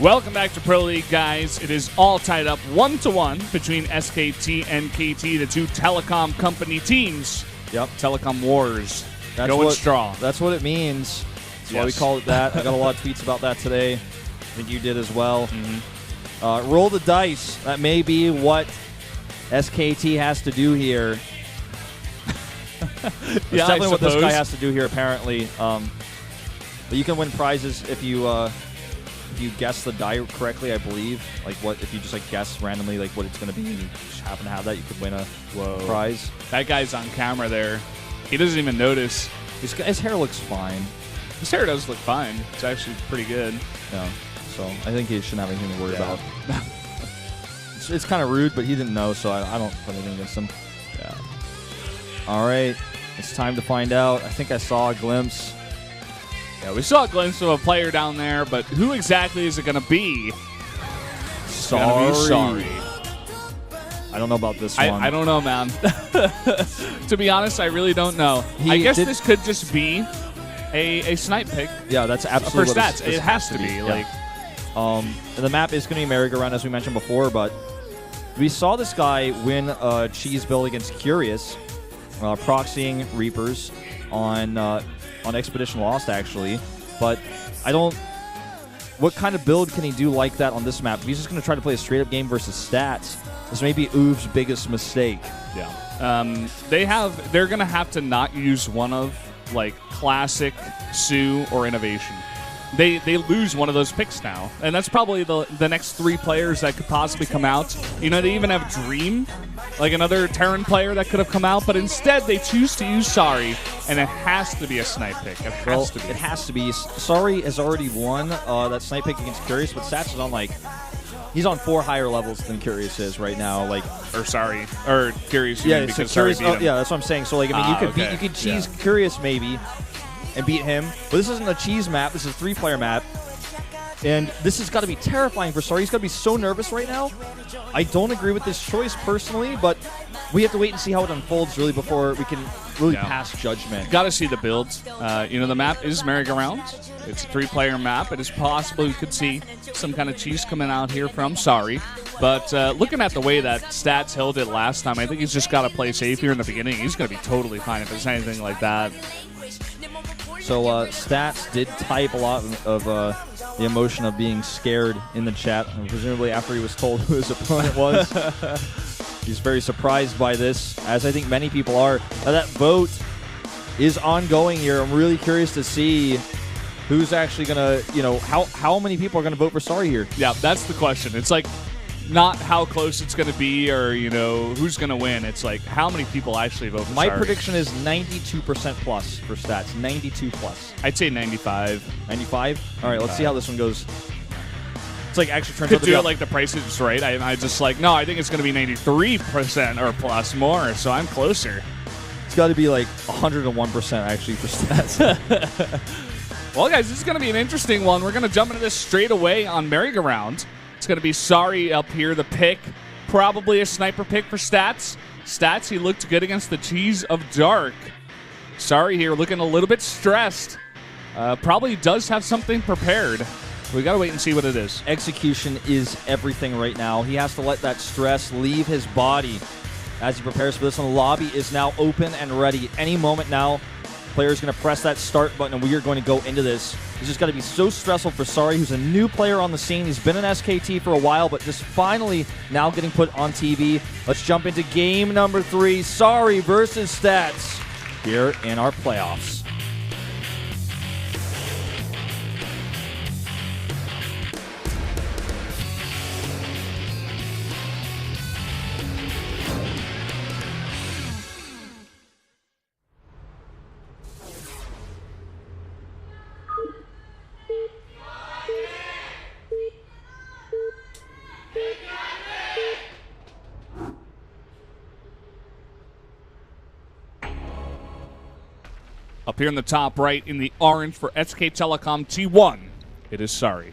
Welcome back to Pro League, guys. It is all tied up 1-1 between SKT and KT, the two telecom company teams. Yep. Telecom Wars. That's Going what, strong. That's what it means. That's why we call it that. I got a lot of tweets about that today. I think you did as well. Roll the dice. That may be what SKT has to do here. That's definitely what this guy has to do here, apparently. But you can win prizes if you guess the die correctly, I believe. Like, what if you just like guess randomly like what it's going to be and you just happen to have that, you could win a prize. That guy's on camera there. He doesn't even notice. His hair looks fine. His hair does look fine. It's actually pretty good. Yeah. So I think he shouldn't have anything to worry about. It's kind of rude, but he didn't know, so I don't put anything against him. Yeah. All right. It's time to find out. I think I saw a glimpse. Yeah, we saw a glimpse of a player down there, but who exactly is it going to be? Sorry. I don't know about this one. I don't know, man. To be honest, I really don't know. I guess this could just be a snipe pick. Yeah, that's absolutely for stats. It has to be. Yeah. Like, and the map is going to be merry-go-round, as we mentioned before, but we saw this guy win a cheese build against Curious, proxying Reapers on Expedition Lost, actually. But I don't... What kind of build can he do like that on this map? If he's just going to try to play a straight-up game versus stats, this may be Oov's biggest mistake. Yeah. They're going to have to not use one of, like, Classic, Sue, or Innovation. They lose one of those picks now. And that's probably the next three players that could possibly come out. You know, they even have Dream, like another Terran player that could have come out, but instead they choose to use Sorry, and it has to be a snipe pick. It has to be. It has to be. Sorry has already won that snipe pick against Curious, but Sats is on, like, he's on 4 higher levels than Curious is right now. Like, or Sorry. Or Curious, yeah, because Curious, Sorry beat him. Yeah, that's what I'm saying. So, like, I mean, you could cheese Curious maybe and beat him. But this isn't a cheese map. This is a 3-player map. And this has got to be terrifying for Sorry. He's got to be so nervous right now. I don't agree with this choice personally, but we have to wait and see how it unfolds really before we can really pass judgment. Got to see the builds. You know, the map is merry-go-round. It's a 3-player map. It is possible you could see some kind of cheese coming out here from Sorry. But looking at the way that Stats held it last time, I think he's just got to play safe here in the beginning. He's going to be totally fine if it's anything like that. So Stats did type a lot of the emotion of being scared in the chat, and presumably after he was told who his opponent was. He's very surprised by this, as I think many people are. Now that vote is ongoing here. I'm really curious to see who's actually going to, you know, how many people are going to vote for Sorry here. Yeah, that's the question. It's like not how close it's going to be or, you know, who's going to win. It's like how many people actually vote for My Sorry. prediction is 92% plus for Stats. 92 plus. I'd say 95. 95? All right, let's see how this one goes. It's like actually turns Could out to do be it like the price is right. I just like, no, I think it's going to be 93% or plus more, so I'm closer. It's got to be like 101% actually for Stats. Well, guys, this is going to be an interesting one. We're going to jump into this straight away on merry-go-round. It's going to be Sorry up here, the pick. Probably a sniper pick for Stats. Stats, he looked good against the Cheese of Dark. Sorry here, looking a little bit stressed. Probably does have something prepared. We got to wait and see what it is. Execution is everything right now. He has to let that stress leave his body as he prepares for this one. The lobby is now open and ready. Any moment now, player's going to press that start button, and we are going to go into this. It's just got to be so stressful for Sorry, who's a new player on the scene. He's been in SKT for a while, but just finally now getting put on TV. Let's jump into game number 3. Sorry versus Stats here in our playoffs. Up here in the top right in the orange for SK Telecom T1, it is Sorry.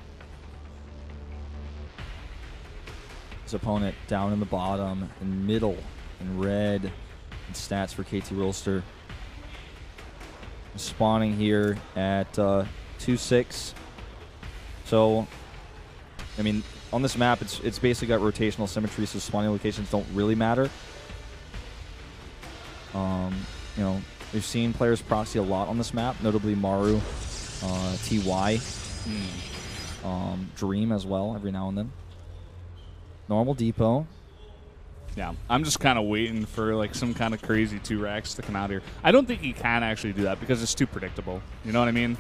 His opponent down in the bottom, in middle, in red, and Stats for KT Rolster. Spawning here at 2-6. So I mean, on this map, it's basically got rotational symmetry, so spawning locations don't really matter. You know, we've seen players proxy a lot on this map, notably Maru, TY, Dream as well, every now and then. Normal depot. Yeah, I'm just kind of waiting for like some kind of crazy 2-racks to come out here. I don't think he can actually do that because it's too predictable. You know what I mean?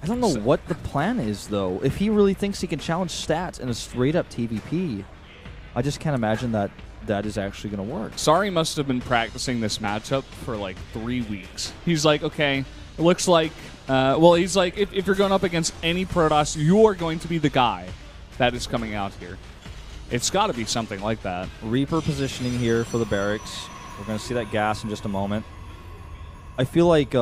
I don't know what the plan is, though. If he really thinks he can challenge stats in a straight-up TVP, I just can't imagine that that is actually going to work. Sari must have been practicing this matchup for like 3 weeks. He's like, okay, it looks like, well, he's like, if you're going up against any Protoss, you're going to be the guy that is coming out here. It's got to be something like that. Reaper positioning here for the barracks. We're going to see that gas in just a moment. I feel like, you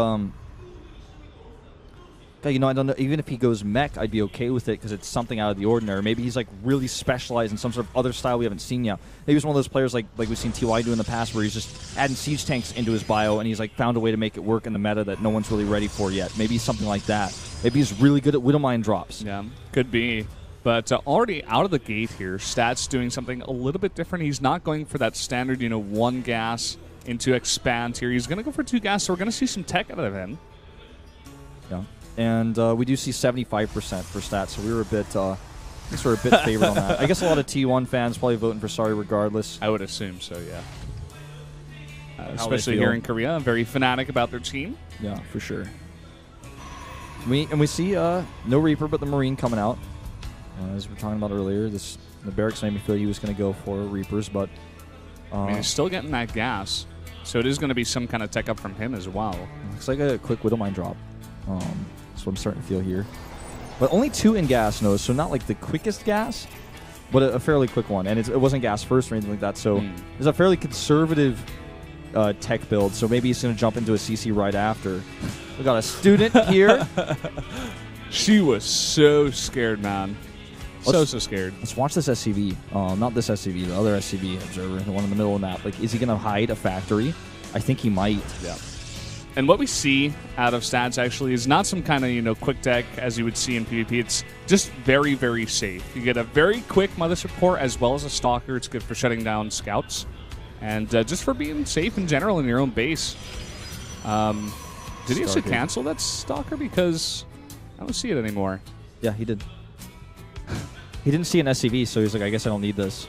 know, I don't know. Even if he goes mech, I'd be okay with it because it's something out of the ordinary. Maybe he's like really specialized in some sort of other style we haven't seen yet. Maybe he's one of those players like we've seen TY do in the past, where he's just adding siege tanks into his bio and he's like found a way to make it work in the meta that no one's really ready for yet. Maybe something like that. Maybe he's really good at Widowmine drops. Yeah, could be. But already out of the gate here, Stats doing something a little bit different. He's not going for that standard, you know, 1 gas into expand here. He's going to go for 2 gas, so we're going to see some tech out of him. Yeah. And we do see 75% for Stats, so we were a bit, favored on that. I guess a lot of T1 fans probably voting for Sari regardless. I would assume so, yeah. Especially here in Korea, very fanatic about their team. Yeah, for sure. We see no Reaper, but the Marine coming out. As we were talking about earlier, the barracks made me feel he was going to go for Reapers, but I mean, he's still getting that gas, so it is going to be some kind of tech up from him as well. Looks like a quick Widowmine drop. That's what I'm starting to feel here. But only 2 in gas, no, so not like the quickest gas, but a fairly quick one. And it wasn't gas first or anything like that, so it's a fairly conservative tech build, so maybe he's going to jump into a CC right after. We got a student here. She was so scared, man. So scared. Let's watch this SCV. Not this SCV, the other SCV observer, the one in the middle of the map. Like, is he going to hide a factory? I think he might. Yeah. And what we see out of Stats actually is not some kind of, you know, quick tech as you would see in PvP. It's just very, very safe. You get a very quick Mothership Core as well as a Stalker. It's good for shutting down scouts. And just for being safe in general in your own base. Did he actually cancel that Stalker? Because I don't see it anymore. Yeah, he did. He didn't see an SCV, so he's like, I guess I don't need this.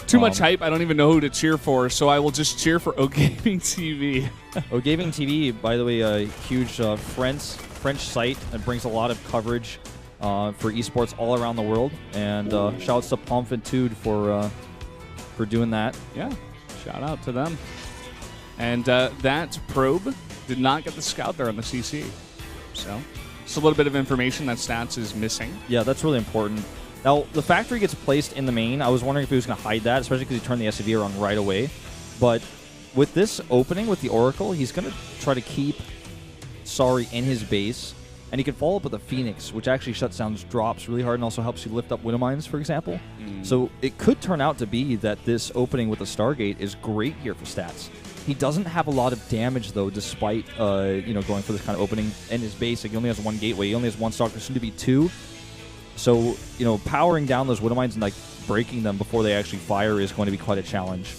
Too much hype. I don't even know who to cheer for, so I will just cheer for OGaming TV. OGaming TV, by the way, a huge French site that brings a lot of coverage for esports all around the world. And shouts to Pomfitude for doing that. Yeah, shout out to them. And that probe did not get the scout there on the CC. So it's a little bit of information that Stats is missing. Yeah, that's really important. Now, the factory gets placed in the main. I was wondering if he was going to hide that, especially because he turned the SCV around right away. But with this opening with the Oracle, he's going to try to keep Sari in his base. And he can follow up with a Phoenix, which actually shuts down drops really hard and also helps you lift up Widowmines, for example. So it could turn out to be that this opening with the Stargate is great here for Stats. He doesn't have a lot of damage, though, despite going for this kind of opening in his base. Like, he only has 1 gateway. He only has 1 Stalker, soon to be 2. So, you know, powering down those Widowmines and, like, breaking them before they actually fire is going to be quite a challenge.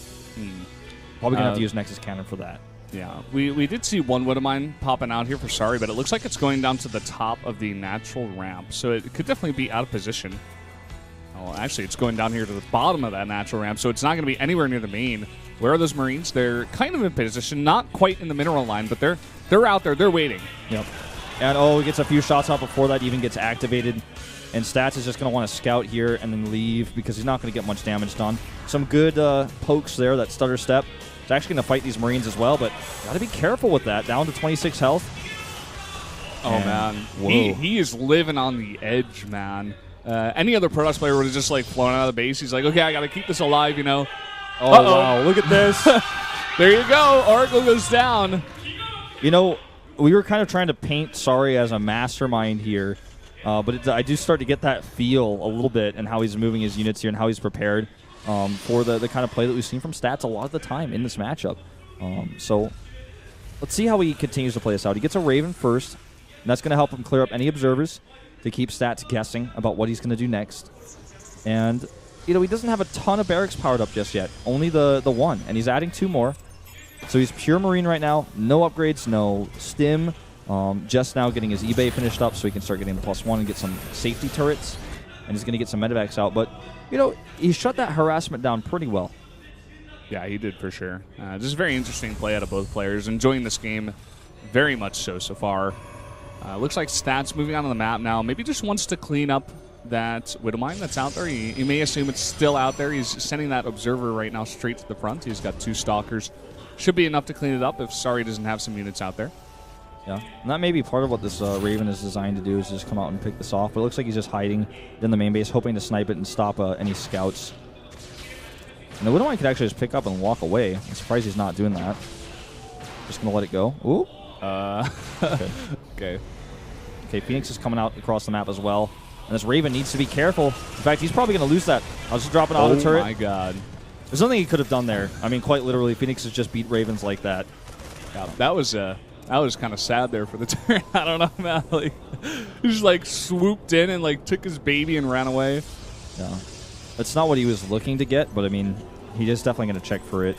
Probably going to have to use Nexus Cannon for that. Yeah. We did see 1 Widowmine popping out here for Sari, but it looks like it's going down to the top of the natural ramp. So it could definitely be out of position. Oh, actually, it's going down here to the bottom of that natural ramp, so it's not going to be anywhere near the main. Where are those Marines? They're kind of in position, not quite in the mineral line, but they're out there. They're waiting. Yep. And, he gets a few shots out before that even gets activated. And Stats is just going to want to scout here and then leave because he's not going to get much damage done. Some good pokes there, that stutter step. He's actually going to fight these Marines as well, but got to be careful with that. Down to 26 health. Oh, man. He is living on the edge, man. Any other Protoss player would have just, like, flown out of the base. He's like, okay, I got to keep this alive, you know. Oh, wow. Look at this. There you go. Oracle goes down. You know, we were kind of trying to paint Sari as a mastermind here. But I do start to get that feel a little bit and how he's moving his units here and how he's prepared for the kind of play that we've seen from Stats a lot of the time in this matchup. So let's see how he continues to play this out. He gets a Raven first, and that's going to help him clear up any observers to keep Stats guessing about what he's going to do next. And, you know, he doesn't have a ton of barracks powered up just yet. Only the one. And he's adding 2 more. So he's pure Marine right now. No upgrades, no stim. Just now getting his eBay finished up so he can start getting the +1 and get some safety turrets. And he's going to get some medevacs out. But, you know, he shut that harassment down pretty well. Yeah, he did for sure. Just a very interesting play out of both players. Enjoying this game very much so far. Looks like Stats moving on the map now. Maybe just wants to clean up that Widowmine that's out there. He may assume it's still out there. He's sending that Observer right now straight to the front. He's got 2 Stalkers. Should be enough to clean it up if Sari doesn't have some units out there. Yeah, and that may be part of what this Raven is designed to do, is just come out and pick this off. But it looks like he's just hiding in the main base, hoping to snipe it and stop any scouts. And the Widowmine could actually just pick up and walk away. I'm surprised he's not doing that. Just going to let it go. Ooh. Okay. Okay, Phoenix is coming out across the map as well. And this Raven needs to be careful. In fact, he's probably going to lose that. I was just dropping an auto turret. Oh, my God. There's nothing he could have done there. I mean, quite literally, Phoenix has just beat Ravens like that. Yeah, that was kind of sad there for the turn. I don't know, man. Like, he just, like, swooped in and, like, took his baby and ran away. Yeah. That's not what he was looking to get, but, I mean, he is definitely going to check for it.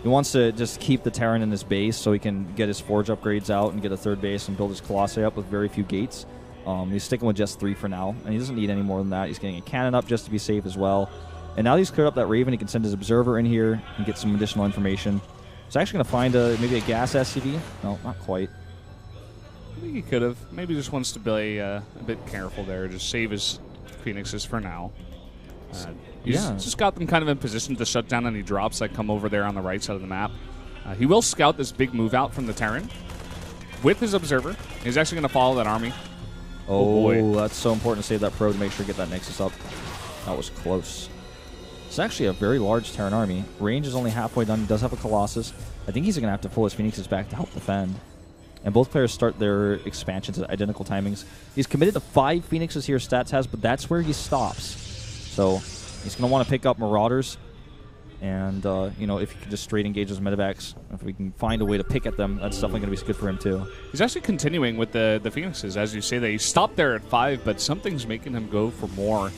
He wants to just keep the Terran in his base so he can get his Forge upgrades out and get a 3rd base and build his Colossi up with very few gates. He's sticking with just 3 for now, and he doesn't need any more than that. He's getting a cannon up just to be safe as well. And now that he's cleared up that Raven, he can send his Observer in here and get some additional information. He's actually going to find maybe a gas SCV. No, not quite. I think he could have. Maybe just wants to be a bit careful there, just save his Phoenixes for now. He's just got them kind of in position to shut down any drops that come over there on the right side of the map. He will scout this big move out from the Terran with his Observer. He's actually going to follow that army. Oh, boy. That's so important to save that Pro to make sure to get that Nexus up. That was close. It's actually a very large Terran army. Range is only halfway done. He does have a Colossus. I think he's going to have to pull his Phoenixes back to help defend. And both players start their expansions at identical timings. He's committed to 5 Phoenixes here, Stats has, but that's where he stops. So he's going to want to pick up Marauders. And, you know, if he can just straight engage those medevacs, if we can find a way to pick at them, that's definitely going to be good for him, too. He's actually continuing with the Phoenixes, as you say. That he stopped there at 5, but something's making him go for more.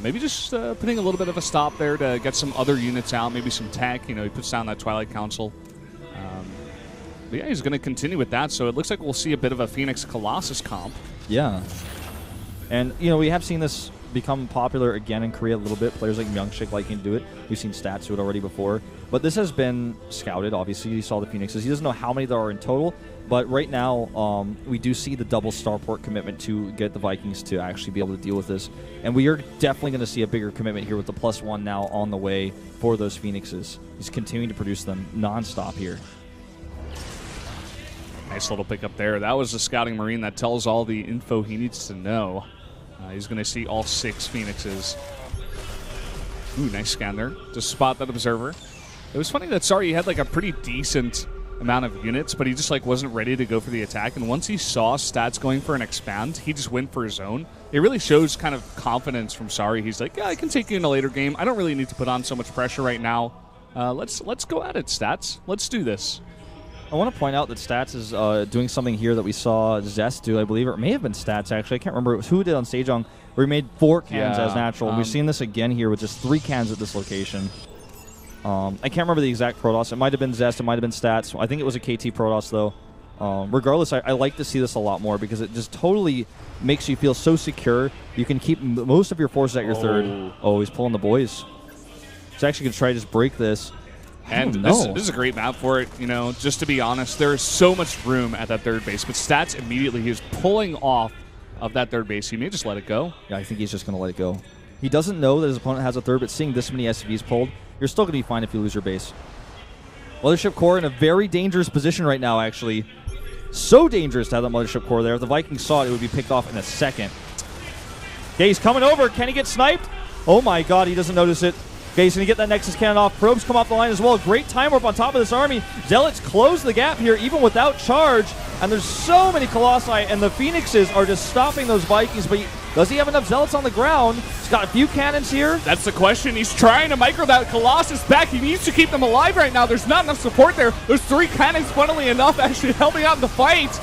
Maybe just putting a little bit of a stop there to get some other units out, maybe some tech. You know, he puts down that Twilight Council. But yeah, he's going to continue with that, so it looks like we'll see a bit of a Phoenix Colossus comp. Yeah. And, you know, we have seen this become popular again in Korea a little bit. Players like Myungshik liking to do it. We've seen Stats do it already before. But this has been scouted, obviously. You saw the Phoenixes. He doesn't know how many there are in total. But right now, we do see the double starport commitment to get the Vikings to actually be able to deal with this. And we are definitely going to see a bigger commitment here with the +1 now on the way for those Phoenixes. He's continuing to produce them nonstop here. Nice little pickup there. That was the scouting Marine that tells all the info he needs to know. He's going to see all 6 Phoenixes. Ooh, nice scan there to spot that Observer. It was funny that Sari had like a pretty decent amount of units, but he just like wasn't ready to go for the attack. And once he saw Stats going for an expand, he just went for his own. It really shows kind of confidence from Sari. He's like, yeah, I can take you in a later game. I don't really need to put on so much pressure right now. Let's go at it, Stats. Let's do this. I want to point out that Stats is doing something here that we saw Zest do, I believe, or it may have been Stats, actually. I can't remember. It was who did on Sejong, where he made 4 cans as natural. We've seen this again here with just 3 cans at this location. I can't remember the exact Protoss. It might have been Zest. It might have been Stats. I think it was a KT Protoss, though. Regardless, I like to see this a lot more because it just totally makes you feel so secure. You can keep most of your forces at your 3rd. Oh, he's pulling the boys. He's actually going to try to just break this. And this is a great map for it, you know, just to be honest. There's so much room at that 3rd base, but Stats immediately, he is pulling off of that 3rd base. He may just let it go. Yeah, I think he's just going to let it go. He doesn't know that his opponent has a 3rd, but seeing this many SCVs pulled, you're still going to be fine if you lose your base. Mothership Core in a very dangerous position right now, actually. So dangerous to have that Mothership Core there. If the Vikings saw it, it would be picked off in a second. Okay, he's coming over. Can he get sniped? Oh my god, he doesn't notice it. Okay, he's going to get that Nexus cannon off. Probes come off the line as well. Great time warp on top of this army. Zealots close the gap here even without charge. And there's so many Colossi, and the Phoenixes are just stopping those Vikings. But does he have enough Zealots on the ground? He's got a few cannons here. That's the question. He's trying to micro that Colossus back. He needs to keep them alive right now. There's not enough support there. There's 3 cannons, funnily enough, actually helping out in the fight.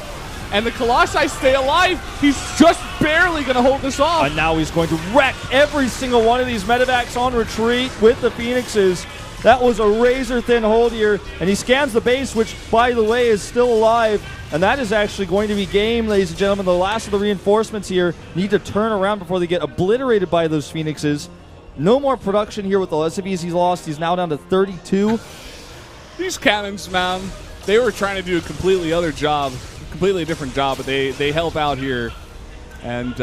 and the Colossi stay alive. He's just barely going to hold this off. And now he's going to wreck every single one of these medevacs on retreat with the Phoenixes. That was a razor-thin hold here, and he scans the base, which, by the way, is still alive. And that is actually going to be game, ladies and gentlemen. The last of the reinforcements here need to turn around before they get obliterated by those Phoenixes. No more production here with the SCVs he's lost. He's now down to 32. These cannons, man, they were trying to do a completely different job, but they help out here. And,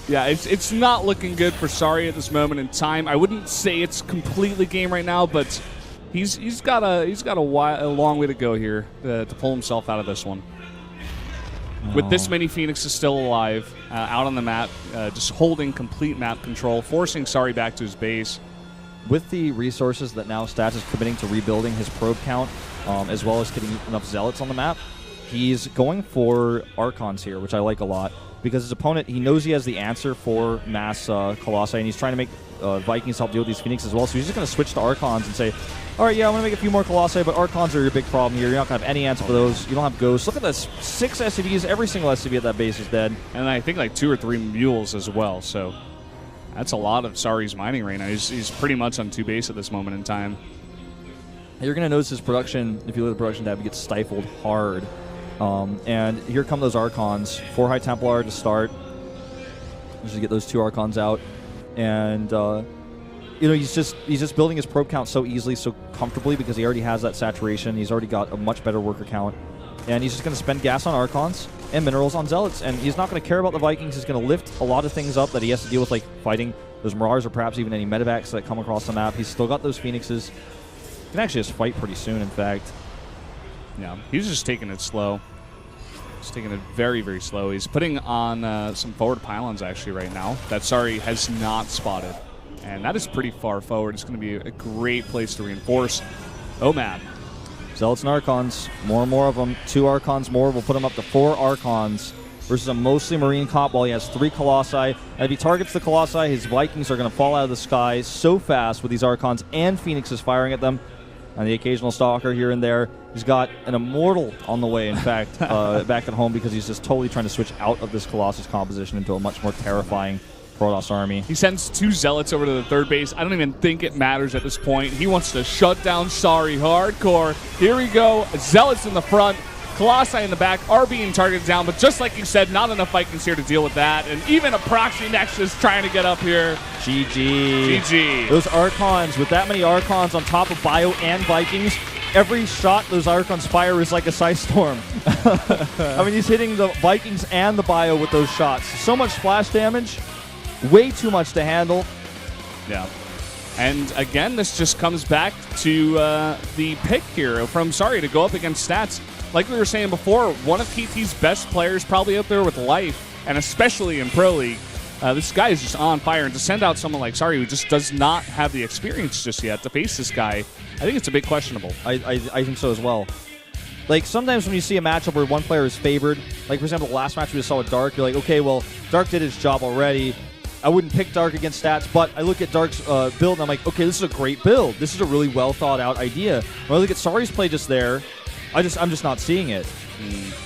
yeah, it's not looking good for Sari at this moment in time. I wouldn't say it's completely game right now, but he's got a long way to go here to pull himself out of this one. With this many Phoenixes still alive, out on the map, just holding complete map control, forcing Sari back to his base. With the resources that now Stats is committing to rebuilding his probe count, as well as getting enough Zealots on the map, he's going for Archons here, which I like a lot. Because his opponent, he knows he has the answer for mass Colossi, and he's trying to make Vikings help deal with these Phoenix as well. So he's just going to switch to Archons and say, all right, yeah, I'm going to make a few more Colossi, but Archons are your big problem here. You're not going to have any answer for those. You don't have Ghosts. Look at this. 6 SCVs. Every single SCV at that base is dead. And I think like 2 or 3 mules as well. So that's a lot of Sari's mining right now. He's pretty much on 2 base at this moment in time. You're going to notice his production, if you look at the production tab, it gets stifled hard. And here come those Archons. 4 High Templar to start. Just to get those 2 Archons out. And, you know, he's just building his probe count so easily, so comfortably, because he already has that saturation. He's already got a much better worker count. And he's just going to spend gas on Archons and minerals on Zealots. And he's not going to care about the Vikings. He's going to lift a lot of things up that he has to deal with, like fighting those Marauders or perhaps even any medevacs that come across the map. He's still got those Phoenixes. He can actually just fight pretty soon, in fact. Yeah, he's just taking it slow. He's taking it very, very slow. He's putting on some forward pylons, actually, right now that Sari has not spotted. And that is pretty far forward. It's going to be a great place to reinforce. Oh, man. Zealots and Archons. More and more of them. 2 Archons more. We'll put him up to 4 Archons versus a mostly Marine comp while he has 3 Colossi. And if he targets the Colossi, his Vikings are going to fall out of the sky so fast with these Archons and Phoenixes firing at them. And the occasional Stalker here and there. He's got an Immortal on the way, in fact, back at home, because he's just totally trying to switch out of this Colossus composition into a much more terrifying Protoss army. He sends 2 Zealots over to the 3rd base. I don't even think it matters at this point. He wants to shut down Sari hardcore. Here we go. Zealots in the front. Colossi in the back are being targeted down, but just like you said, not enough Vikings here to deal with that. And even a Proxy Nexus trying to get up here. GG. GG. Those Archons, with that many Archons on top of Bio and Vikings, every shot those Archons fire is like a Scythe Storm. I mean, he's hitting the Vikings and the Bio with those shots. So much splash damage, way too much to handle. Yeah. And again, this just comes back to the pick here from Sari to go up against Stats. Like we were saying before, one of KT's best players probably out there with life, and especially in Pro League. This guy is just on fire, and to send out someone like Sari who just does not have the experience just yet to face this guy, I think it's a bit questionable. I think so as well. Like, sometimes when you see a matchup where one player is favored, like, for example, the last match we just saw with Dark, you're like, okay, well, Dark did his job already. I wouldn't pick Dark against Stats, but I look at Dark's build, and I'm like, okay, this is a great build. This is a really well-thought-out idea. When I look at Sari's play just there, I'm just not seeing it.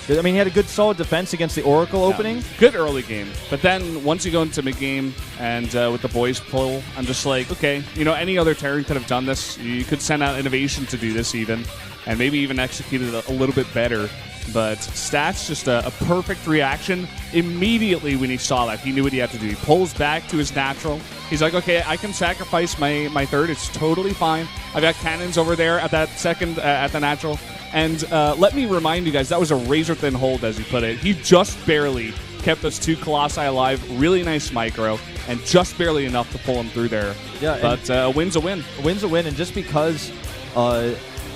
I mean, he had a good, solid defense against the Oracle opening. Good early game. But then once you go into mid-game and with the boys pull, I'm just like, okay, you know, any other Terran could have done this. You could send out Innovation to do this even, and maybe even execute it a little bit better. But Stats, just a perfect reaction. Immediately when he saw that, he knew what he had to do. He pulls back to his natural. He's like, okay, I can sacrifice my 3rd. It's totally fine. I've got cannons over there at that 2nd, at the natural. And let me remind you guys, that was a razor-thin hold, as he put it. He just barely kept those 2 Colossi alive. Really nice micro, and just barely enough to pull him through there. Yeah, but a win's a win. A win's a win, and just because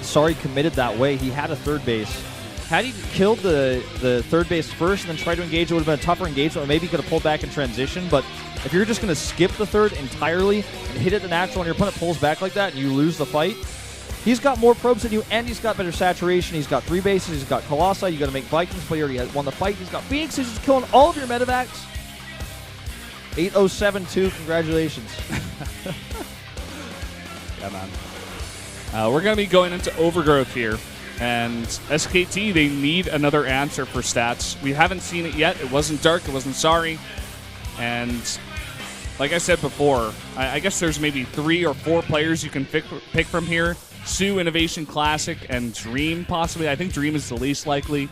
Sari committed that way, he had a 3rd base. Had he killed the 3rd base first and then tried to engage, it would have been a tougher engagement. Maybe he could have pulled back in transition, but if you're just going to skip the 3rd entirely and hit it the natural and your opponent pulls back like that and you lose the fight, he's got more probes than you, and he's got better saturation. He's got 3 bases. He's got Colossi. You got to make Vikings, but he already won the fight. He's got Phoenix. He's just killing all of your medevacs. 8-0-7-2. Congratulations. Yeah, man. We're going to be going into Overgrowth here. And SKT, they need another answer for stats. We haven't seen it yet. It wasn't Dark. It wasn't Sorry. And like I said before, I guess there's maybe 3 or 4 players you can pick from here. Sue, Innovation, Classic, and Dream, possibly. I think Dream is the least likely.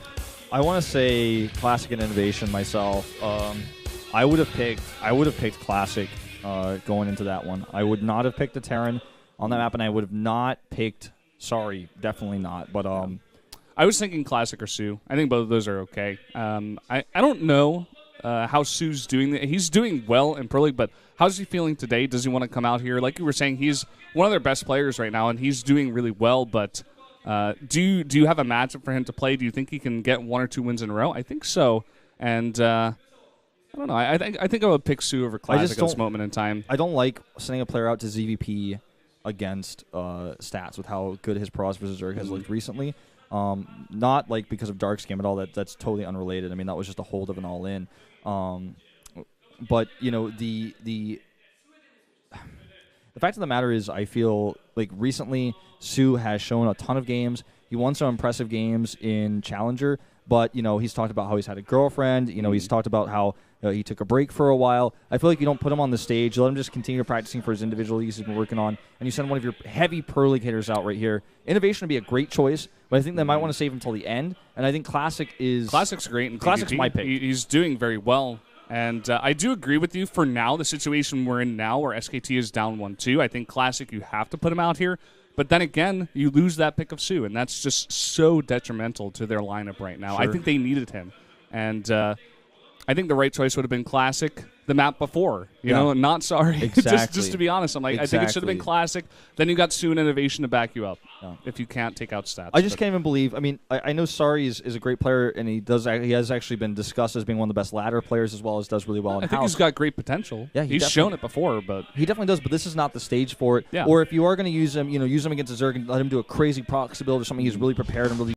I want to say Classic and Innovation myself. I would have picked Classic going into that one. I would not have picked the Terran on that map, and I would have not picked Sorry, definitely not. But I was thinking Classic or Sue. I think both of those are okay. I don't know how Sue's doing. He's doing well in Pro League, but how's he feeling today? Does he want to come out here? Like you were saying, he's one of their best players right now, and he's doing really well. But do you have a matchup for him to play? Do you think he can get 1 or 2 wins in a row? I think so. And I don't know. I think I would pick Sue over Classic at this moment in time. I don't like sending a player out to ZVP against stats with how good his pros versus Zerg has looked recently. Not like because of Dark's game at all. That's totally unrelated. I mean, that was just a hold of an all-in. But you know, the fact of the matter is, I feel like recently Sue has shown a ton of games. He won some impressive games in Challenger, but you know, he's talked about how he's had a girlfriend. You know, he's talked about how he took a break for a while. I feel like you don't put him on the stage. You let him just continue practicing for his individual leagues he's been working on, and you send one of your heavy Pro League hitters out right here. Innovation would be a great choice, but I think they might want to save him until the end. And I think Classic's great. In Classic's PvP. my pick. He's doing very well. And I do agree with you for now, the situation we're in now where SKT is down 1-2. I think Classic, you have to put him out here. But then again, you lose that pick of Sue, and that's just so detrimental to their lineup right now. Sure. I think they needed him. And I think the right choice would have been Classic the map before, you know, not Sorry. Exactly. just to be honest, I'm like, I think it should have been Classic. Then you got Sue and Innovation to back you up if you can't take out stats. I just can't even believe. I mean, I know Sorry is a great player, and he has actually been discussed as being one of the best ladder players, as well as does really well in I think house. he's got great potential. Yeah, he's shown it before, but he definitely does. But this is not the stage for it. Yeah. Or if you are going to use him, use him against a Zerg and let him do a crazy proxy build or something he's really prepared and really